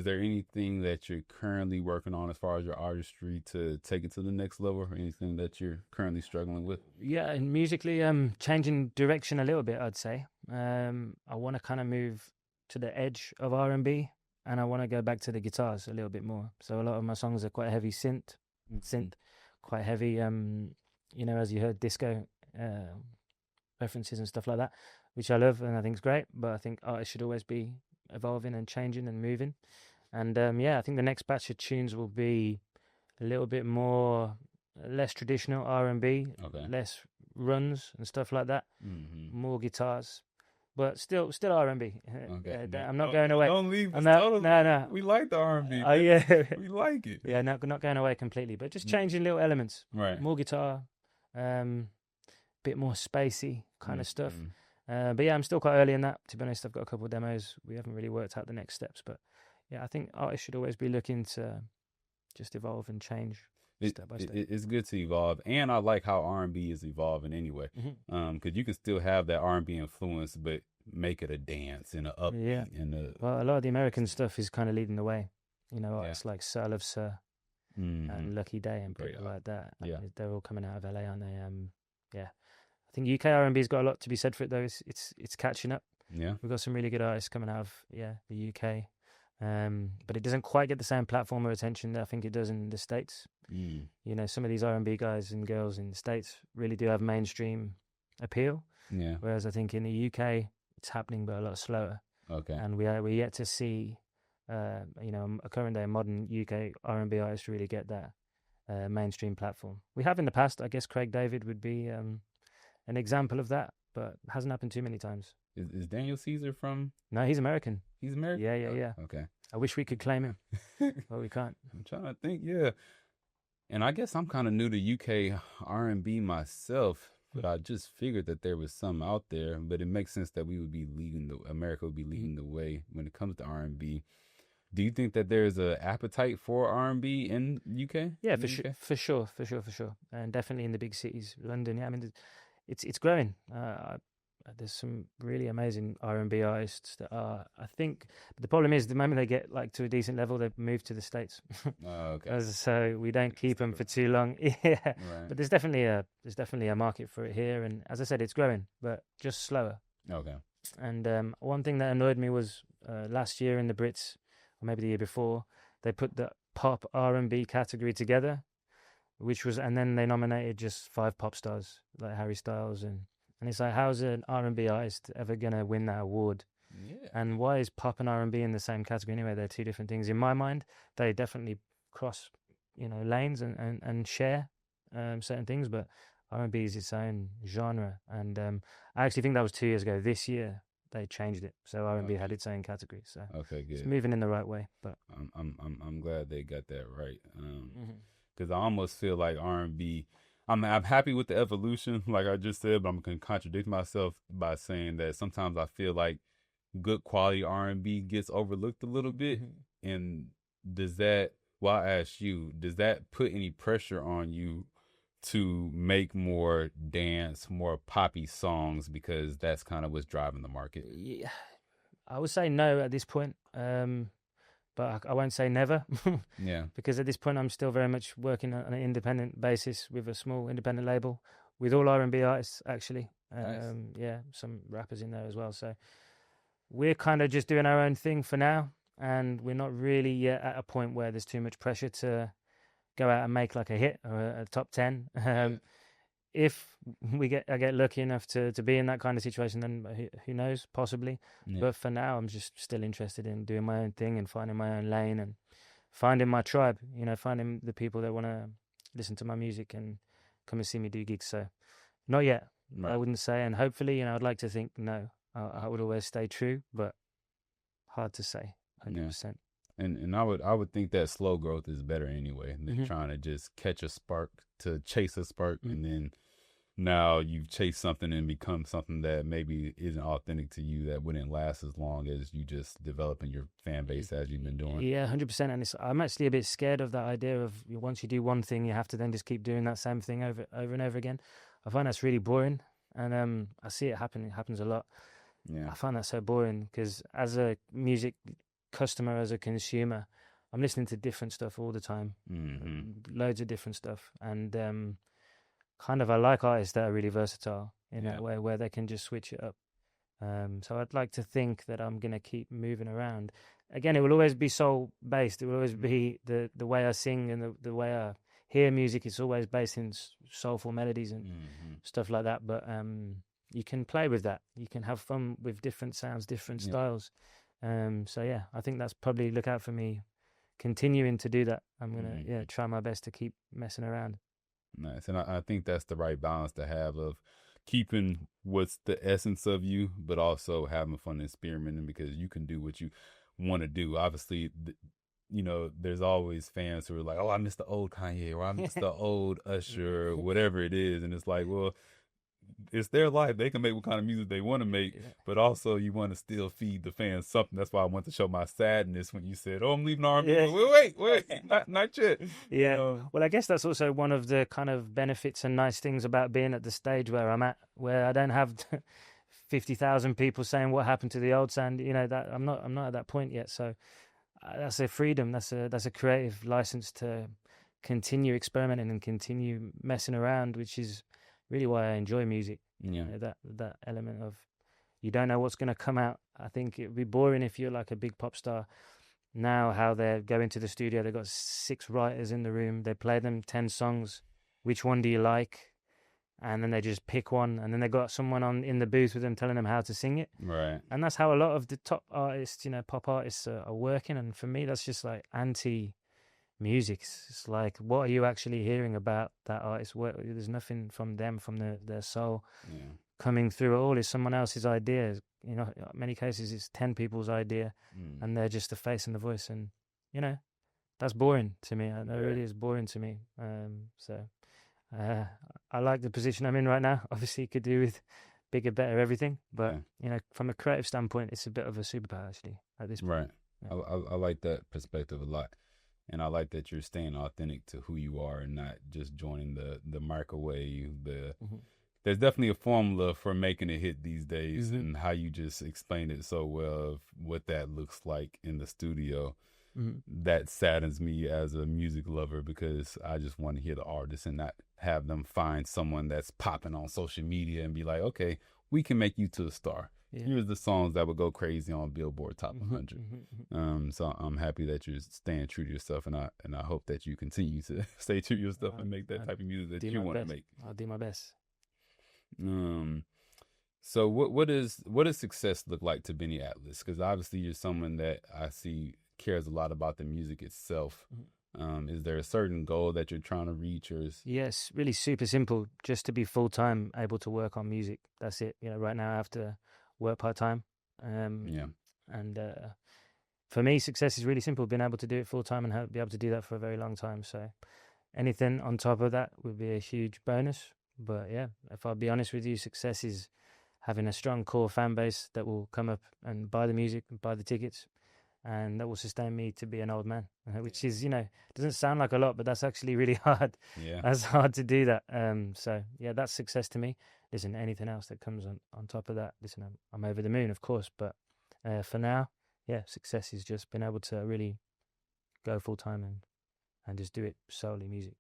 there anything that you're currently working on as far as your artistry to take it to the next level, or anything that you're currently struggling with? Yeah, and musically, changing direction a little bit, I'd say. I want to kind of move to the edge of R&B, and I want to go back to the guitars a little bit more. So a lot of my songs are quite heavy synth, quite heavy. As you heard, disco references and stuff like that, which I love and I think is great. But I think artists should always be evolving and changing and moving. And I think the next batch of tunes will be a little bit more less traditional R&B, Okay. less runs and stuff like that, more guitars, but still R&B. Okay. I'm not going away. Don't leave us. No. We like the R&B. Yeah. We like it. Yeah, not going away completely, but just changing little elements. Right. More guitar, bit more spacey kind of stuff. But yeah, I'm still quite early in that. To be honest, I've got a couple of demos. We haven't really worked out the next steps, but yeah, I think artists should always be looking to just evolve and change step by step. It's good to evolve, and I like how R&B is evolving anyway. Because you can still have that R&B influence, but make it a dance and an upbeat. Well, a lot of the American stuff is kind of leading the way. It's like Soul of Sir and Lucky Day and people like that. Yeah. They're all coming out of LA, aren't they? I think UK R&B's got a lot to be said for it, though. It's catching up. Yeah. We've got some really good artists coming out of the UK. But it doesn't quite get the same platform or attention that I think it does in the States. Some of these R&B guys and girls in the States really do have mainstream appeal. Yeah. Whereas I think in the UK, it's happening, but a lot slower. Okay. And we're yet to see, a current day modern UK R&B artist really get that mainstream platform. We have in the past. I guess Craig David would be an example of that, but it hasn't happened too many times. Is Daniel Caesar from? No, he's American. He's American? Yeah. Okay. I wish we could claim him, but we can't. I'm trying to think, yeah. And I guess I'm kind of new to UK R&B myself, but I just figured that there was some out there. But it makes sense that America would be leading the way when it comes to R&B. Do you think that there's an appetite for R&B in UK? Yeah, for sure, and definitely in the big cities, London. Yeah, I mean, it's growing. There's some really amazing R&B artists that are. I think the problem is the moment they get like to a decent level, they move to the States. Okay. So we don't keep them for too long. Yeah, right. But there's definitely a market for it here, and as I said, it's growing, but just slower. Okay. And one thing that annoyed me was last year in the Brits, or maybe the year before, they put the pop R&B category together, and then they nominated just 5 pop stars like Harry Styles and it's like, how's an R&B artist ever gonna win that award? Yeah. And why is pop and R&B in the same category anyway? They're two different things. In my mind, they definitely cross, lanes and share certain things, but R&B is its own genre. And I actually think that was 2 years ago. This year they changed it, so R&B had its own category. So okay, good. It's moving in the right way. But I'm glad they got that right. Because I almost feel like R&B. I'm happy with the evolution, like I just said, but I'm going to contradict myself by saying that sometimes I feel like good quality R&B gets overlooked a little bit. And I ask you, does that put any pressure on you to make more dance, more poppy songs, because that's kind of what's driving the market? Yeah, I would say no at this point. But I won't say never. Yeah. Because at this point, I'm still very much working on an independent basis with a small independent label with all R&B artists, actually. Nice. Yeah, some rappers in there as well. So we're kind of just doing our own thing for now. And we're not really yet at a point where there's too much pressure to go out and make like a hit or a top 10. If I get lucky enough to be in that kind of situation, then who knows, possibly. Yeah. But for now, I'm just still interested in doing my own thing and finding my own lane and finding my tribe, finding the people that want to listen to my music and come and see me do gigs. So not yet, right. I wouldn't say. And hopefully, I'd like to think, no, I would always stay true, but hard to say 100%. Yeah. And I would think that slow growth is better anyway than trying to just catch a spark to chase a spark, and then now you've chased something and become something that maybe isn't authentic to you, that wouldn't last as long as you just developing your fan base as you've been doing. Yeah, 100%. And I'm actually a bit scared of that idea of once you do one thing, you have to then just keep doing that same thing over and over again. I find that's really boring, and I see it happen. It happens a lot. Yeah, I find that so boring because as a music customer, as a consumer, I'm listening to different stuff all the time, loads of different stuff, and kind of I like artists that are really versatile in that way, where they can just switch it up. So I'd like to think that I'm going to keep moving around. Again, it will always be soul based. It will always be the way I sing and the way I hear music. It's always based in soulful melodies and stuff like that. But you can play with that. You can have fun with different sounds, different styles. So yeah, I think that's probably, look out for me continuing to do that. I'm gonna try my best to keep messing around. Nice. And I think that's the right balance to have, of keeping what's the essence of you, but also having fun and experimenting, because you can do what you want to do. Obviously, you know, there's always fans who are like, oh, I miss the old Kanye, or I miss the old Usher, or whatever it is. And it's like, well, it's their life. They can make what kind of music they want to make, but also you want to still feed the fans something. That's why I want to show my sadness when you said, oh, I'm leaving R&B. Wait, not yet. Yeah. You know? Well, I guess that's also one of the kind of benefits and nice things about being at the stage where I'm at, where I don't have 50,000 people saying what happened to the old sound. You know, that I'm not at that point yet. So that's a freedom. That's a creative license to continue experimenting and continue messing around, which is really why I enjoy music. Yeah. You know, that element of, you don't know what's going to come out. I think it would be boring if you're like a big pop star. Now, how they go into the studio, they've got 6 writers in the room. They play them 10 songs. Which one do you like? And then they just pick one. And then they got someone in the booth with them telling them how to sing it. Right. And that's how a lot of the top artists, you know, pop artists are working. And for me, that's just like anti-music. It's like, what are you actually hearing about that artist? There's nothing from them, from their soul coming through at all. It's someone else's idea. You know, in many cases, it's 10 people's idea, and they're just the face and the voice. And, you know, that's boring to me. It really is boring to me. I like the position I'm in right now. Obviously, it could do with bigger, better, everything. But, you know, from a creative standpoint, it's a bit of a superpower, actually, at this point. Right. Yeah. I like that perspective a lot. And I like that you're staying authentic to who you are and not just joining the microwave. There's definitely a formula for making a hit these days, and how you just explained it so well of what that looks like in the studio. That saddens me as a music lover, because I just want to hear the artist and not have them find someone that's popping on social media and be like, okay, we can make you to a star. Yeah. Here's the songs that would go crazy on Billboard Top 100. So I'm happy that you're staying true to yourself, and I hope that you continue to stay true to yourself and make that type of music that you want to make. I'll do my best. So what does success look like to Benny Atlas? Because obviously you're someone that I see cares a lot about the music itself. Is there a certain goal that you're trying to reach, or Yes, really super simple. Just to be full-time able to work on music. That's it. You know, right now I have to work part-time. And for me, success is really simple. Being able to do it full-time and be able to do that for a very long time. So anything on top of that would be a huge bonus. But yeah, if I'll be honest with you, success is having a strong core fan base that will come up and buy the music, buy the tickets, and that will sustain me to be an old man, which is, you know, doesn't sound like a lot, but that's actually really hard. Yeah. That's hard to do that. So yeah, that's success to me. Listen, anything else that comes on top of that, listen, I'm over the moon, of course. But for now, yeah, success is just being able to really go full time and just do it solely music.